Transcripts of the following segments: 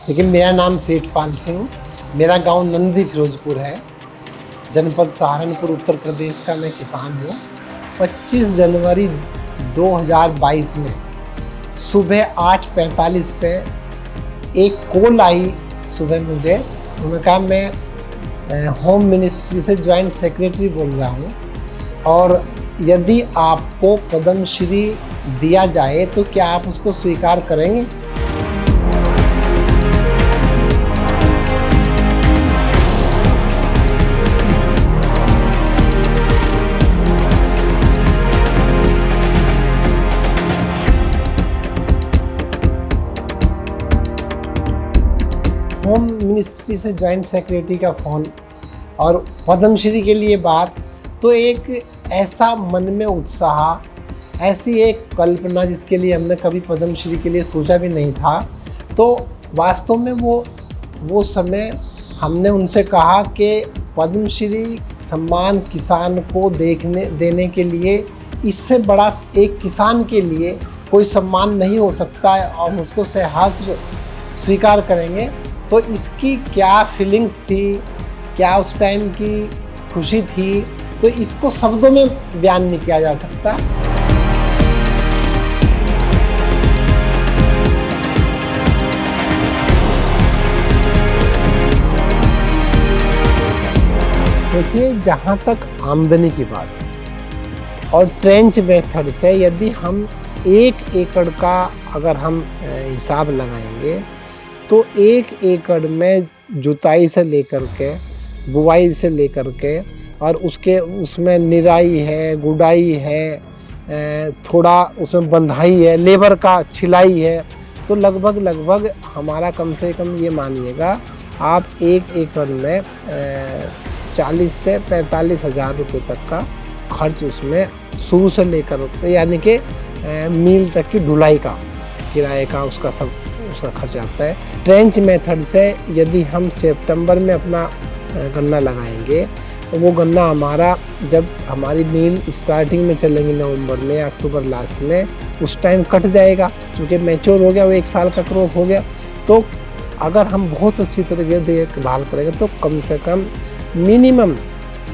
देखिए, मेरा नाम सेठ पाल सिंह, मेरा गांव नंदी फिरोजपुर है। जनपद सहारनपुर उत्तर प्रदेश का मैं किसान हूँ। 25 जनवरी 2022 में सुबह 8:45 पे एक कॉल आई सुबह मुझे। उन्होंने कहा मैं होम मिनिस्ट्री से जॉइंट सेक्रेटरी बोल रहा हूँ और यदि आपको पद्मश्री दिया जाए तो क्या आप उसको स्वीकार करेंगे। होम मिनिस्ट्री से जॉइंट सेक्रेटरी का फ़ोन और पद्मश्री के लिए बात, तो एक ऐसा मन में उत्साह, ऐसी एक कल्पना जिसके लिए हमने कभी पद्मश्री के लिए सोचा भी नहीं था। तो वास्तव में वो समय हमने उनसे कहा कि पद्मश्री सम्मान किसान को देने के लिए, इससे बड़ा एक किसान के लिए कोई सम्मान नहीं हो सकता है और हम उसको सहर्ष स्वीकार करेंगे। तो इसकी क्या फीलिंग्स थी, क्या उस टाइम की खुशी थी, तो इसको शब्दों में बयान नहीं किया जा सकता। देखिए, जहाँ तक आमदनी की बात है और ट्रेंच मेथड से यदि हम 1 एकड़ का अगर हम हिसाब लगाएंगे तो 1 एकड़ में जुताई से लेकर के, बुआई से लेकर के और उसमें निराई है, गुड़ाई है, थोड़ा उसमें बंधाई है, लेबर का छिलाई है, तो लगभग हमारा कम से कम ये मानिएगा आप 1 एकड़ में 40 से 45 हज़ार रुपये तक का खर्च उसमें शुरू से लेकर, यानी कि मील तक की ढुलाई का, किराए का, उसका खर्च आता है। ट्रेंच मेथड से यदि हम सितंबर में अपना गन्ना लगाएंगे तो वो गन्ना हमारा, जब हमारी मील स्टार्टिंग में चलेंगी नवंबर में या अक्टूबर लास्ट में, उस टाइम कट जाएगा क्योंकि मैच्योर हो गया, वो 1 साल का क्रॉप हो गया। तो अगर हम बहुत अच्छी तरीके देखभाल करेंगे तो कम से कम मिनिमम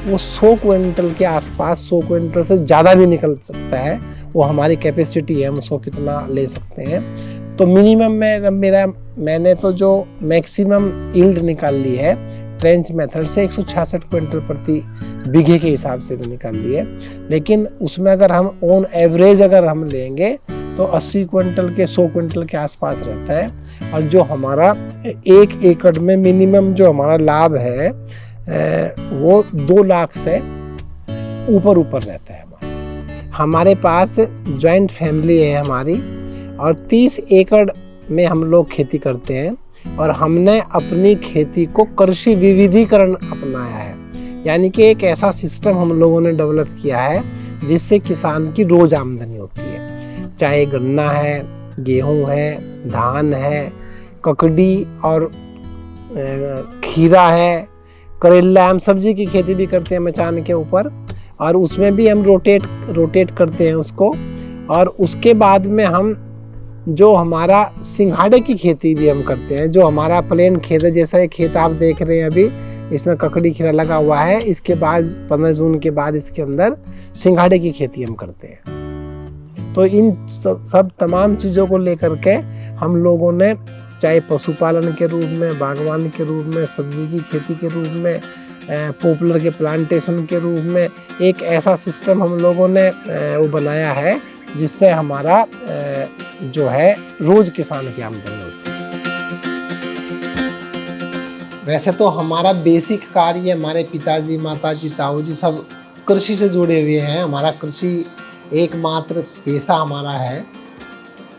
वो 100 क्विंटल के आसपास, 100 क्विंटल से ज़्यादा भी निकल सकता है। वो हमारी कैपेसिटी है, हम उसको कितना ले सकते हैं। तो मिनिमम में मैंने तो जो मैक्सिमम यील्ड निकाल ली है ट्रेंच मेथड से 166 क्विंटल प्रति बीघे के हिसाब से भी निकाल ली है। लेकिन उसमें अगर हम ऑन एवरेज अगर हम लेंगे तो 80 क्विंटल के 100 क्विंटल के आसपास रहता है। और जो हमारा 1 एकड़ में मिनिमम जो हमारा लाभ है वो 2 लाख से ऊपर रहता है। हमारे पास जॉइंट फैमिली है हमारी और 30 एकड़ में हम लोग खेती करते हैं और हमने अपनी खेती को कृषि विविधीकरण अपनाया है, यानी कि एक ऐसा सिस्टम हम लोगों ने डेवलप किया है जिससे किसान की रोज आमदनी होती है। चाहे गन्ना है, गेहूं है, धान है, ककड़ी और खीरा है, करेला, हम सब्जी की खेती भी करते हैं मचान के ऊपर और उसमें भी हम रोटेट करते हैं उसको। और उसके बाद में हम जो हमारा सिंघाड़े की खेती भी हम करते हैं, जो हमारा प्लेन खेत है, जैसा ये खेत आप देख रहे हैं अभी, इसमें ककड़ी खीरा लगा हुआ है। इसके बाद 15 जून के बाद इसके अंदर सिंघाड़े की खेती हम करते हैं। तो इन सब तमाम चीज़ों को लेकर के हम लोगों ने, चाहे पशुपालन के रूप में, बागवानी के रूप में, सब्जी की खेती के रूप में, पॉपुलर के प्लांटेशन के रूप में, एक ऐसा सिस्टम हम लोगों ने वो बनाया है जिससे हमारा जो है रोज किसान की आमदनी होती है। वैसे तो हमारा बेसिक कार्य, हमारे पिताजी, माताजी, ताऊजी सब कृषि से जुड़े हुए हैं। हमारा कृषि एकमात्र पेशा हमारा है।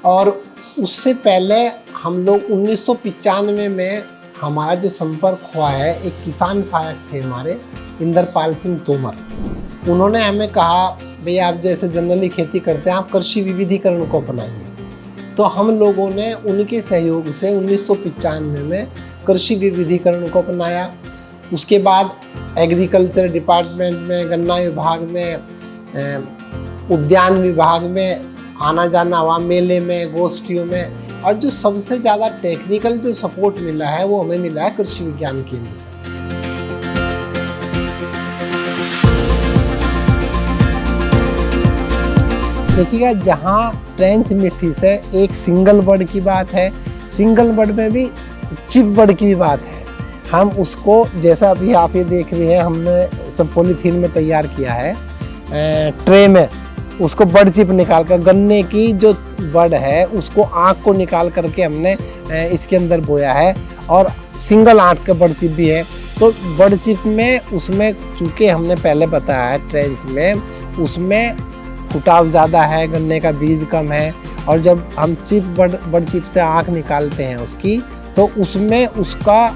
और उससे पहले हम लोग 1995 में हमारा जो संपर्क हुआ है, एक किसान सहायक थे हमारे, इंद्रपाल सिंह तोमर। उन्होंने हमें कहा, भैया आप जैसे जनरली खेती करते हैं, आप कृषि विविधीकरण को अपनाइए। तो हम लोगों ने उनके सहयोग से 1995 में कृषि विविधीकरण को अपनाया। उसके बाद एग्रीकल्चर डिपार्टमेंट में, गन्ना विभाग में, उद्यान विभाग में आना जाना हुआ, मेले में, गोष्ठियों में, और जो सबसे ज़्यादा टेक्निकल जो सपोर्ट मिला है वो हमें मिला है कृषि विज्ञान केंद्र से। देखिएगा, जहाँ ट्रेंच मेथड से एक सिंगल बर्ड की बात है, सिंगल बर्ड में भी चिप बर्ड की भी बात है। हम उसको जैसा अभी आप ये देख रहे हैं, हमने सब पॉलीथीन में तैयार किया है ट्रे में, उसको बर्ड चिप निकाल कर, गन्ने की जो बर्ड है उसको आँख को निकाल करके हमने इसके अंदर बोया है, और सिंगल आँख का बर्ड चिप भी है। तो बर्ड चिप में उसमें चूँकि हमने पहले बताया है ट्रेंच में उसमें फुटाव ज़्यादा है, गन्ने का बीज कम है, और जब हम बर्ड चिप से आँख निकालते हैं उसकी, तो उसमें उसका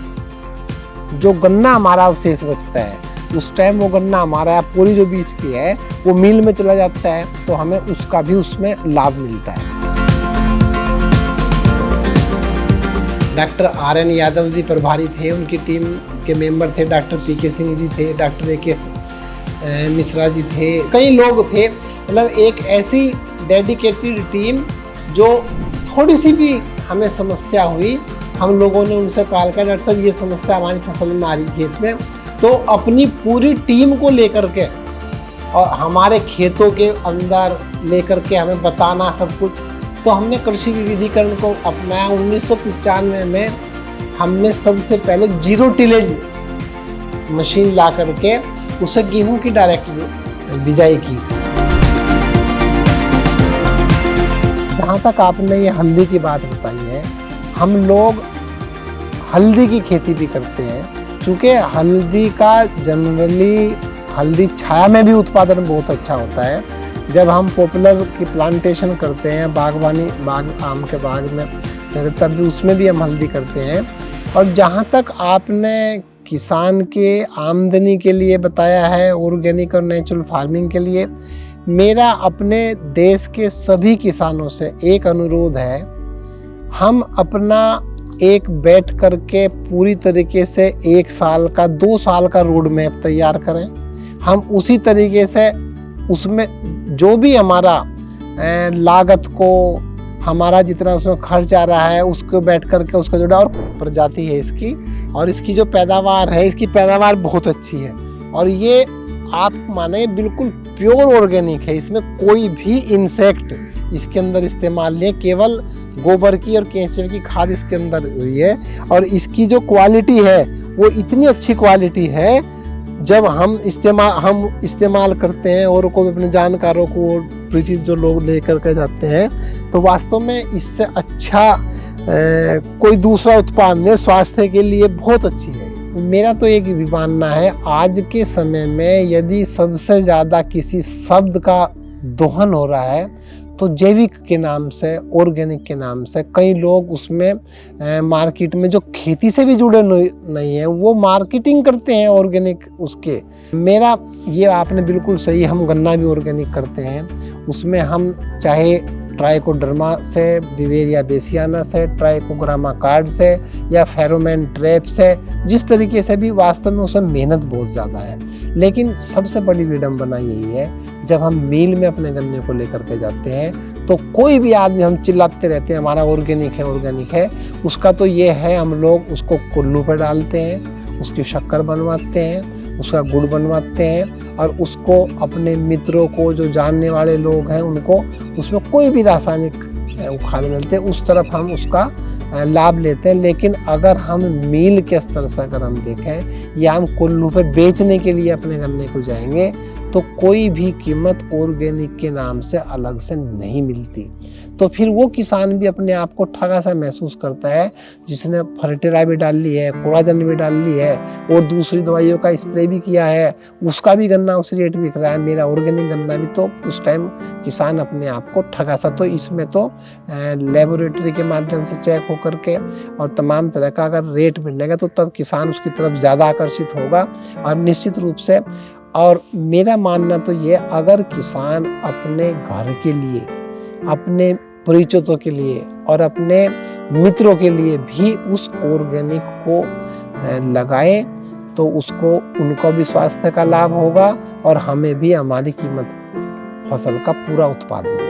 जो गन्ना हमारा अवशेष बचता है, उस टाइम वो गन्ना हमारा पूरी जो बीज की है वो मिल में चला जाता है, तो हमें उसका भी उसमें लाभ मिलता है। डॉक्टर RN यादव जी प्रभारी थे, उनकी टीम के मेंबर थे, डॉक्टर PK सिंह जी थे, डॉक्टर AK मिश्रा जी थे, कई लोग थे। मतलब एक ऐसी डेडिकेटेड टीम, जो थोड़ी सी भी हमें समस्या हुई, हम लोगों ने उनसे कॉल किया, डॉक्टर साहब ये समस्या हमारी फसल में आ रही खेत में, तो अपनी पूरी टीम को लेकर के और हमारे खेतों के अंदर लेकर के हमें बताना सब कुछ। तो हमने कृषि विविधीकरण को अपनाया। 1995 में हमने सबसे पहले 0 टिलेज मशीन ला करके उसे गेहूं की डायरेक्ट बिजाई की। जहाँ तक आपने ये हल्दी की बात बताई है, हम लोग हल्दी की खेती भी करते हैं, क्योंकि हल्दी का जनरली हल्दी छाया में भी उत्पादन बहुत अच्छा होता है। जब हम पॉपुलर की प्लांटेशन करते हैं, बागवानी आम के बाग में, तब भी उसमें भी हम हल्दी करते हैं। और जहाँ तक आपने किसान के आमदनी के लिए बताया है, ऑर्गेनिक और नेचुरल फार्मिंग के लिए, मेरा अपने देश के सभी किसानों से एक अनुरोध है, हम अपना एक बैठ करके पूरी तरीके से 1 साल का 2 साल का रोड मैप तैयार करें। हम उसी तरीके से उसमें जो भी हमारा लागत को, हमारा जितना उसमें खर्च आ रहा है, उसको बैठ करके उसका जोड़ा। और प्रजाति है इसकी, और इसकी जो पैदावार है, इसकी पैदावार बहुत अच्छी है, और ये आप माने बिल्कुल प्योर ऑर्गेनिक है। इसमें कोई भी इंसेक्ट इसके अंदर इस्तेमाल नहीं है, केवल गोबर की और केंचुए की खाद इसके अंदर हुई है। और इसकी जो क्वालिटी है वो इतनी अच्छी क्वालिटी है, जब हम इस्तेमाल करते हैं और कोई अपने जानकारों को, परिचित जो लोग लेकर के जाते हैं, तो वास्तव में इससे अच्छा कोई दूसरा उत्पाद नहीं, स्वास्थ्य के लिए बहुत अच्छी है। मेरा तो एक भी मानना है, आज के समय में यदि सबसे ज़्यादा किसी शब्द का दोहन हो रहा है तो जैविक के नाम से, ऑर्गेनिक के नाम से। कई लोग उसमें मार्केट में जो खेती से भी जुड़े नहीं है, वो मार्केटिंग करते हैं ऑर्गेनिक उसके। मेरा ये आपने बिल्कुल सही, हम गन्ना भी ऑर्गेनिक करते हैं। उसमें हम चाहे ट्राइकोडर्मा से, बिवेरिया बेसियाना से, ट्राइकोग्रामा कार्ड से, या फेरोमोन ट्रैप से, जिस तरीके से भी, वास्तव में उसमें मेहनत बहुत ज़्यादा है। लेकिन सबसे बड़ी विडंबना यही है, जब हम मील में अपने गन्ने को लेकर के जाते हैं, तो कोई भी आदमी, हम चिल्लाते रहते हैं हमारा ऑर्गेनिक है, ऑर्गेनिक है। उसका तो ये है, हम लोग उसको कुल्लू पर डालते हैं, उसकी शक्कर बनवाते हैं, उसका गुड़ बनवाते हैं, और उसको अपने मित्रों को, जो जानने वाले लोग हैं, उनको उसमें कोई भी रासायनिक खाद मिलते हैं, उस तरफ हम उसका लाभ लेते हैं। लेकिन अगर हम मील के स्तर से अगर हम देखें, या हम कुल्लू पे बेचने के लिए अपने गन्ने को जाएंगे, तो कोई भी कीमत ऑर्गेनिक के नाम से अलग से नहीं मिलती। तो फिर वो किसान भी अपने आप को ठगा सा महसूस करता है, जिसने फर्टिलाइजर भी डाल ली है, कोराजन भी डाल ली है, और दूसरी दवाइयों का स्प्रे भी किया है, उसका भी गन्ना उस रेट बिक रहा है, मेरा ऑर्गेनिक गन्ना भी। तो उस टाइम किसान अपने आप को ठगा सा। तो इसमें तो लेबोरेटरी के माध्यम से चेक होकर के और तमाम तरह का अगर रेट मिलेगा, तो तब किसान उसकी तरफ ज़्यादा आकर्षित होगा। और निश्चित रूप से, और मेरा मानना तो ये, अगर किसान अपने घर के लिए, अपने परिचितों के लिए और अपने मित्रों के लिए भी उस ऑर्गेनिक को लगाए, तो उसको, उनको भी स्वास्थ्य का लाभ होगा, और हमें भी हमारी कीमत फसल का पूरा उत्पादन।